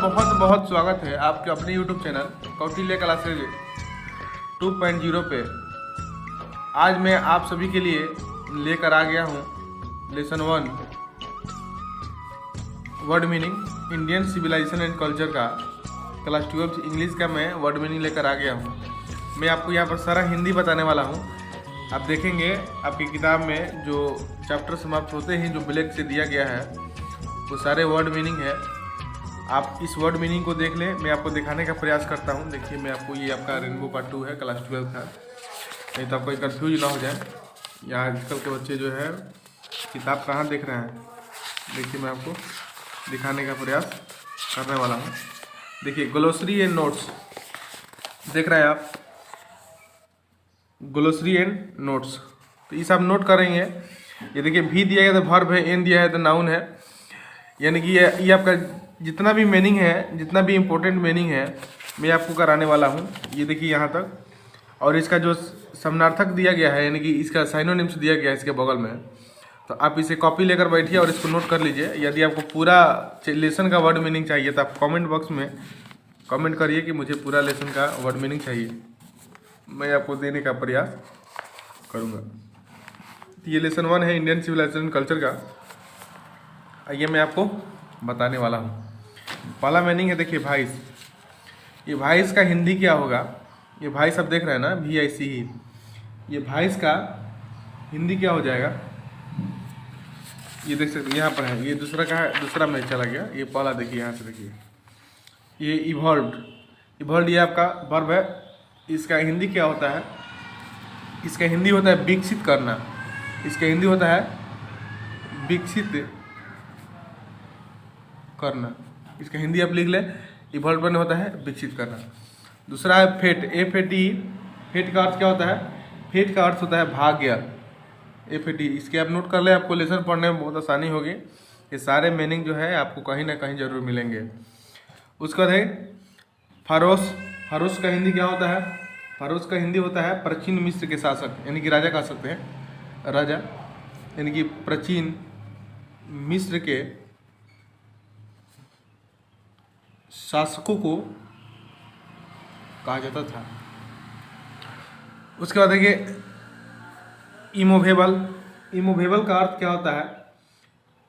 बहुत बहुत स्वागत है आपके अपने YouTube चैनल कौटिल्य क्लासेज 2.0 पे। आज मैं आप सभी के लिए लेकर आ गया हूँ lesson 1 word meaning Indian civilisation and culture का क्लास 12 इंग्लिश का मैं वर्ड मीनिंग लेकर आ गया हूँ। मैं आपको यहाँ पर सारा हिंदी बताने वाला हूँ। आप देखेंगे आपकी किताब में जो चैप्टर समाप्त होते हैं जो ब्लैक से दिया गया है वो सारे वर्ड मीनिंग है। आप इस वर्ड मीनिंग को देख लें। मैं आपको दिखाने का प्रयास करता हूँ। देखिए मैं आपको ये आपका रेनबो पार्ट 2 है क्लास 12 का, नहीं तो आपको कन्फ्यूज ना हो जाए। यहाँ आजकल के बच्चे जो है किताब कहाँ देख रहे हैं। देखिए मैं आपको दिखाने का प्रयास करने वाला हूँ। देखिए ग्लोसरी एंड नोट्स देख रहे हैं आप, ग्लोसरी एंड नोट्स। तो ये सब नोट करेंगे। ये देखिए भी दिया गया तो वर्ब है, एन दिया है तो नाउन है। यानी कि ये आपका जितना भी मीनिंग है, जितना भी इम्पोर्टेंट मीनिंग है मैं आपको कराने वाला हूँ। ये देखिए यहाँ तक। और इसका जो समानार्थक दिया गया है यानी कि इसका साइनोनिम्स दिया गया है इसके बगल में, तो आप इसे कॉपी लेकर बैठिए और इसको नोट कर लीजिए। यदि आपको पूरा लेसन का वर्ड मीनिंग चाहिए तो आप कमेंट बॉक्स में कमेंट करिए कि मुझे पूरा लेसन का वर्ड मीनिंग चाहिए, मैं आपको देने का प्रयास करूँगा। ये लेसन 1 है इंडियन सिविलाइजेशन कल्चर का। आइए मैं आपको बताने वाला हूँ। पहला मीनिंग है देखिए वाइस। ये वाइस का हिंदी क्या होगा? ये वाइस आप देख रहे हैं ना, VIC ही। ये वाइस का हिंदी क्या हो जाएगा? ये देख सकते हैं यहाँ पर है। ये दूसरा का है, दूसरा में चला गया। ये पहला देखिए यहाँ से देखिए, ये इवॉल्व्ड। इवॉल्व्ड ये आपका वर्ब है। इसका हिंदी क्या होता है? इसका हिंदी होता है विकसित करना। इसका हिंदी होता है विकसित करना। इसका हिंदी आप लिख लें, इवॉल्व करना होता है विकसित करना। दूसरा है फेट, FAT। फेट का अर्थ क्या होता है? फेट का अर्थ होता है भाग्य, FAT। इसके आप नोट कर लें, आपको लेसन पढ़ने में बहुत आसानी होगी। ये सारे मीनिंग जो है आपको कहीं ना कहीं जरूर मिलेंगे। उसके बाद है फारोस। फारोस का हिंदी क्या होता है? फारोस का हिंदी होता है प्राचीन मिस्र के शासक, यानी कि राजा कह सकते हैं, राजा। यानी कि प्राचीन मिस्र के शासकों को कहा जाता था। उसके बाद देखिए इमोवेबल। इमोवेबल का अर्थ क्या होता है?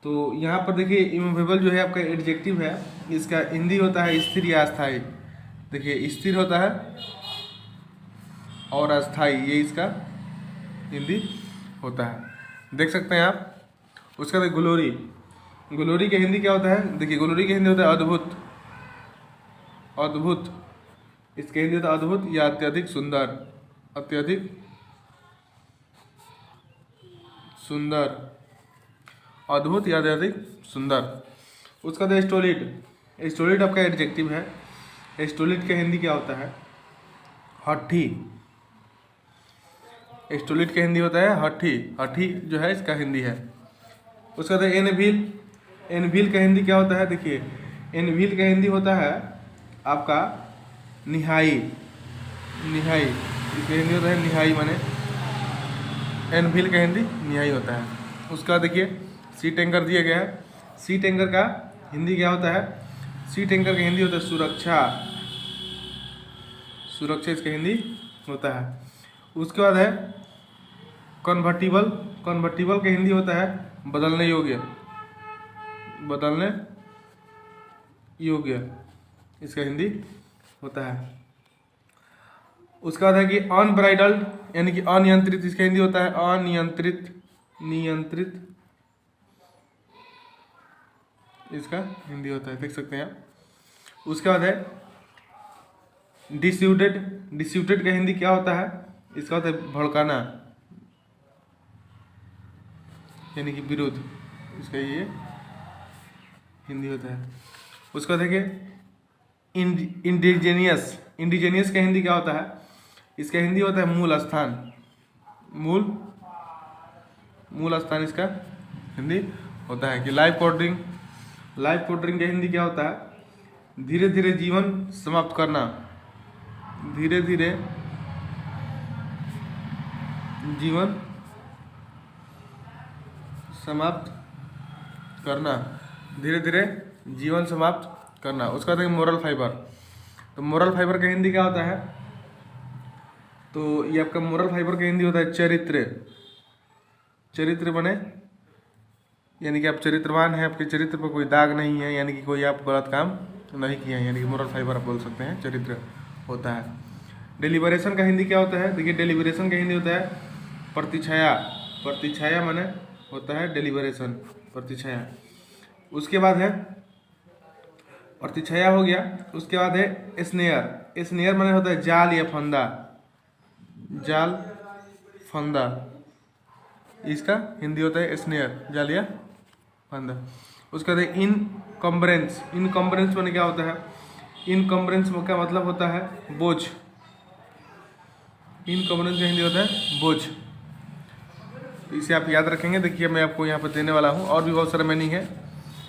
तो यहाँ पर देखिए इमोवेबल जो है आपका एडजेक्टिव है। इसका हिंदी होता है स्थिर या अस्थायी। देखिए स्थिर होता है और अस्थायी, ये इसका हिंदी होता है, देख सकते हैं आप। उसके बाद ग्लोरी। ग्लोरी का हिंदी क्या होता है? देखिए ग्लोरी का हिंदी होता है अद्भुत। अद्भुत इसके हिंदी होता है अद्भुत या अत्यधिक सुंदर। अत्यधिक सुंदर, अद्भुत या अत्यधिक सुंदर। उसका बाद स्टोलिड। स्टोलिड आपका एडजेक्टिव है। स्टोलिड का हिंदी क्या होता है? हठी। स्टोलिड का हिंदी होता है हठी। हठी जो है इसका हिंदी है। उसका बाद एनविल। एनविल का हिंदी क्या होता है? देखिए एनविल का हिंदी होता है आपका निहाई। निहाई इसका हिंदी होता है निहाई, माने एनविल का हिंदी निहाई होता है। उसका देखिए सी टैंकर दिया गया है। सी टैंकर का हिंदी क्या होता है? सी टैंकर का हिंदी होता है सुरक्षा। सुरक्षा इसका हिंदी होता है। उसके बाद है कन्वर्टिबल। कन्वर्टिबल का हिंदी होता है बदलने योग्य। बदलने योग्य इसका हिंदी होता है। उसके बाद है कि अनब्राइडल्ड यानी कि अनियंत्रित। इसका हिंदी होता है अनियंत्रित। नियंत्रित इसका हिंदी होता है, देख सकते हैं आप। उसके बाद है डिस्यूटेड। डिस्यूटेड का हिंदी क्या होता है? इसका होता है भड़काना, यानी कि विरोध। इसका ये हिंदी होता है। उसका देखिए इंडिजेनियस। इंडिजेनियस का हिंदी क्या होता है? इसका हिंदी होता है मूल स्थान। मूल स्थान इसका हिंदी होता है। कि लाइफ कोड्रिंग। लाइफ कोड्रिंग का हिंदी क्या होता है? धीरे धीरे जीवन समाप्त करना। धीरे धीरे जीवन समाप्त करना। धीरे धीरे जीवन समाप्त करना। उसका बाद है मोरल फाइबर। तो मोरल फाइबर का हिंदी क्या होता है? तो ये आपका मोरल फाइबर का हिंदी होता है चरित्र। चरित्र बने यानी कि आप चरित्रवान हैं, आपके चरित्र पर कोई दाग नहीं है, यानी कि कोई आप गलत काम नहीं किए हैं, यानी कि मोरल फाइबर आप बोल सकते हैं, चरित्र होता है। डेलिबरेशन का हिंदी क्या होता है? देखिए डेलिबरेशन का हिंदी होता है प्रतिछाया। प्रतिछाया माने होता है डेलिबरेशन, प्रतिछाया। उसके बाद है प्रतिछाया हो गया। उसके बाद है स्नेयर। स्नेयर माने होता है जाल या फंदा, जाल फंदा, इसका हिंदी होता है स्नेयर, जाल या फंदा। उसके बाद इनकम्बरेंस। इनकम्बरेंस माने क्या होता है? इनकम्बरेंस का मतलब होता है बोझ। इनकम्बरेंस का हिंदी होता है बोझ। इसे आप याद रखेंगे। देखिए मैं आपको यहाँ पर देने वाला हूँ, और भी बहुत सारा मीनिंग है,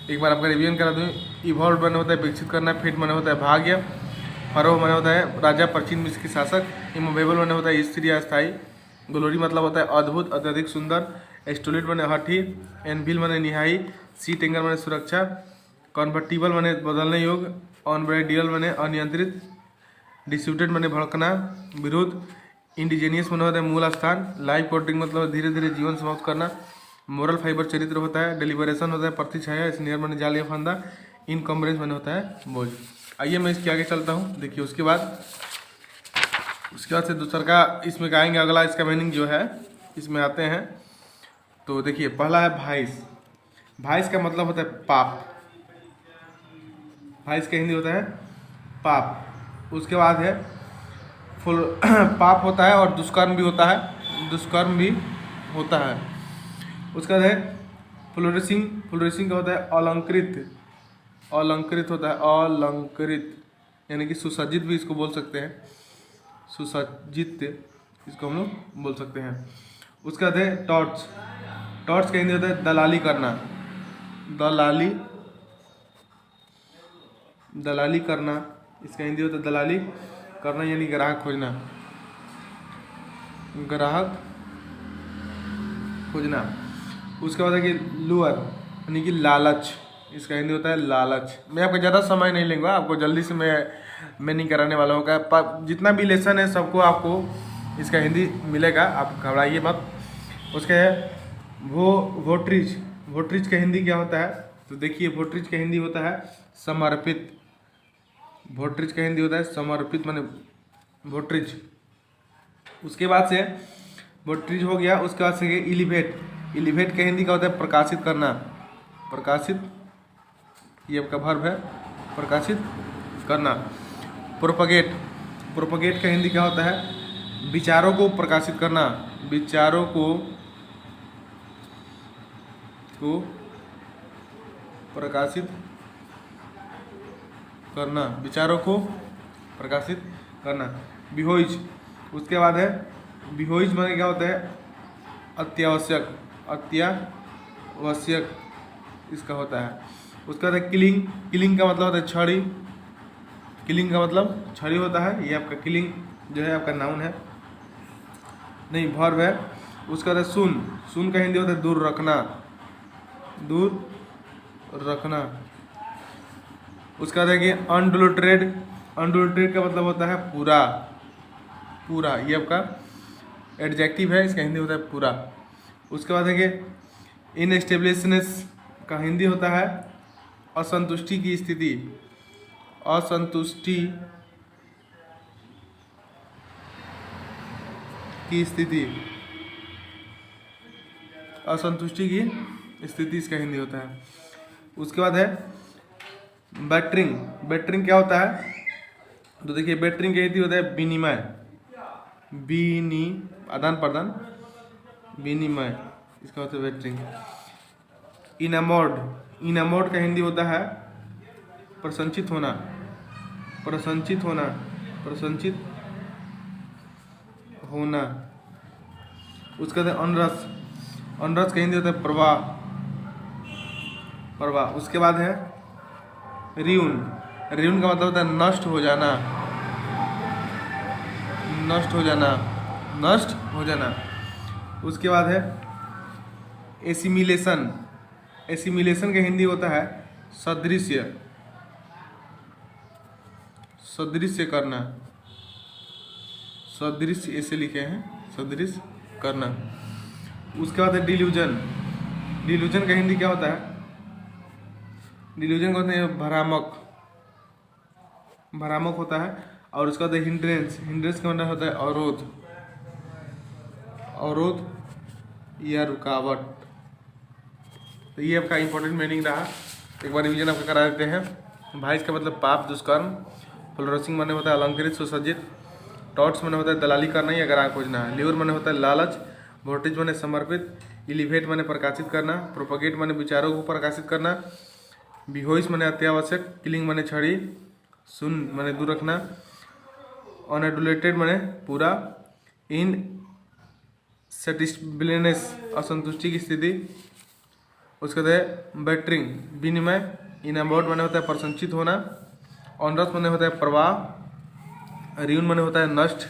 एक बार आपका रिवीजन करा दूँ। इवॉल्व माने होता है विकसित करना, फिट माने होता है भाग्य, फरो माने होता है राजा, प्राचीन मिस्र के शासक, इमूवेबल माने होता है स्थिर या स्थायी, ग्लोरी मतलब होता है अद्भुत, अत्यधिक सुंदर, एस्टोलिट माने हठी, एनविल माने निहाई, सीट एंगर माने सुरक्षा, कन्वर्टिबल माने बदलने योग्य, अनब्राइडियल माने अनियंत्रित, डिस्प्यूटेड माने भड़कना, विरोध, इंडिजेनियस माने होता है मूल स्थान, लाइफ कोडिंग मतलब धीरे धीरे जीवन समाप्त करना, मोरल फाइबर चरित्र होता है, डेलिबरेशन होता है प्रतिछाया, स्नेयर माने जाल या फंदा, इनकम्बरेंस माने होता है बोझ। आइए मैं इसके आगे चलता हूँ। देखिए उसके बाद से दूसरा का इसमें आएंगे, अगला इसका मीनिंग जो है इसमें आते हैं। तो देखिए पहला है भाइस। भाइस का मतलब होता है पाप। भाइस का हिंदी होता है पाप। उसके बाद है फुल पाप होता है और दुष्कर्म भी होता है, दुष्कर्म भी होता है। उसके बाद है फ्लोरिशिंग। फ्लोरिशिंग का होता है अलंकृत। अलंकृत होता है अलंकृत, यानी कि सुसज्जित भी इसको बोल सकते हैं, सुसज्जित इसको हम लोग बोल सकते हैं। उसके बाद है टॉर्च। टॉर्च का हिंदी होता है दलाली करना। दलाली, दलाली करना, इसका हिंदी होता है दलाली करना, यानी ग्राहक खोजना, ग्राहक खोजना। उसके बाद है कि लुअर यानी कि लालच, इसका हिंदी होता है लालच। मैं आपको ज़्यादा समय नहीं लूँगा, आपको जल्दी से मैं नहीं कराने वाला हूँ। जितना भी लेसन है सबको आपको इसका हिंदी मिलेगा, आप घबराइए मत। उसके वोट्रिज। वोट्रिज का हिंदी क्या होता है? तो देखिए वोट्रिज का हिंदी होता है समर्पित। वोट्रिज का हिंदी होता है समर्पित माने वोट्रिज। उसके बाद से वोट्रिज हो गया। उसके बाद से इलिवेट। इलिवेट का हिंदी क्या होता है? प्रकाशित करना। प्रकाशित, ये आपका वर्ब है, प्रकाशित करना। प्रोपगेट। प्रोपगेट का हिंदी क्या होता है? विचारों को प्रकाशित करना। विचारों को प्रकाशित करना, विचारों को प्रकाशित करना। बिहोइज। उसके बाद है बिहोइज माने क्या होता है? अत्यावश्यक। अत्यावश्यक इसका होता है। उसके बाद है किलिंग। किलिंग का मतलब होता है छड़ी। किलिंग का मतलब छड़ी होता है। ये आपका किलिंग जो है आपका नाउन है, नहीं वर्ब है। उसका बाद है सुन। सुन का हिंदी होता है दूर रखना। दूर रखना। उसका बाद है कि अनडुलेटेड। अनडुलेटेड का मतलब होता है पूरा। पूरा, ये आपका एडजेक्टिव है, इसका हिंदी होता है पूरा। उसके बाद है कि इनएस्टेब्लिशनेस का हिंदी होता है असंतुष्टि की स्थिति। असंतुष्टि की स्थिति। असंतुष्टि की स्थिति इसका हिंदी होता है। उसके बाद है बैटरिंग। बैटरिंग क्या होता है? तो देखिए बैटरिंग का हिंदी होता है विनिमय। आदान प्रदान, विनिमय, इसका होता है बैटरिंग। इनामोर्ड। इनामोर्ड का हिंदी होता है प्रसन्नचित होना। प्रसन्नचित होना, प्रसन्नचित होना। उसका होता है अनरस। अनरस का हिंदी होता है प्रवाह। प्रवाह। उसके बाद है रियून। रियून का मतलब होता है नष्ट हो जाना। नष्ट हो जाना, नष्ट हो जाना। उसके बाद है एसिमिलेशन। एसिमिलेशन का हिंदी होता है सदृश्य। सदृश्य करना, सदृश्य ऐसे लिखे हैं, सदृश्य करना। उसके बाद है डिल्यूजन। डिल्यूजन का हिंदी क्या होता है? डिल्यूजन को होते हैं भ्रामक, भ्रामक होता है। और उसका होता है हिंड्रेंस। हिंड्रेंस का मतलब होता है अवरोध, अवरोध या रुकावट। तो ये आपका इंपॉर्टेंट मीनिंग रहा, एक बार रिवीजन आपका करा देते हैं। भाइस का मतलब पाप, दुष्कर्म। फ्लोरसिंग माने होता है अलंकृत, सुसज्जित। टॉट्स माने होता है दलाली करना या ग्राहक खोजना। ल्यूर माने होता है लालच। वोल्टेज माने समर्पित। इलिवेट माने प्रकाशित करना। प्रोपगेट माने विचारों को प्रकाशित करना। बिहोइस माने अत्यावश्यक। किलिंग माने छड़ी। सुन माने दूर रखना। अनएडुलेटेड माने पूरा। इन सेटिस्फिलनेस असंतुष्टि की स्थिति। उसके बाद है बैटरिंग विनिमय। इन अबाउट माने होता है प्रसंचित होना। ऑनरस माने होता है प्रवाह। रियून माने होता है नष्ट,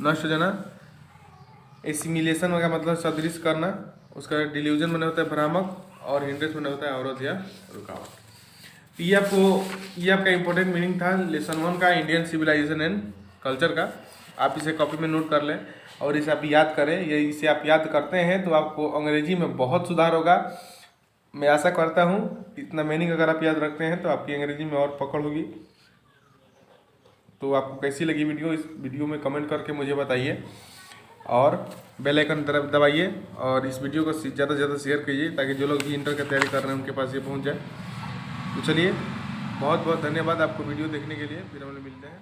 नष्ट हो जाना। एसिमिलेशन का मतलब सदृश करना। उसका डिल्यूजन माने होता है भ्रामक। और हिंड्रेंस माने होता है अवरोध या रुकावट। ये आपका इंपॉर्टेंट मीनिंग था लेसन 1 का, इंडियन सिविलाइजेशन एंड कल्चर का। आप इसे कॉपी में नोट कर लें और इसे आप याद करें। ये इसे आप याद करते हैं तो आपको अंग्रेजी में बहुत सुधार होगा। मैं आशा करता हूँ इतना मीनिंग अगर आप याद रखते हैं तो आपकी अंग्रेजी में और पकड़ होगी। तो आपको कैसी लगी वीडियो, इस वीडियो में कमेंट करके मुझे बताइए और बेल आइकन तरफ दबाइए और इस वीडियो को ज़्यादा से ज़्यादा शेयर कीजिए ताकि जो लोग भी इंटर की तैयारी कर रहे हैं उनके पास ये पहुँच जाए। तो चलिए, बहुत बहुत धन्यवाद आपको वीडियो देखने के लिए। फिर हम लोग मिलते हैं।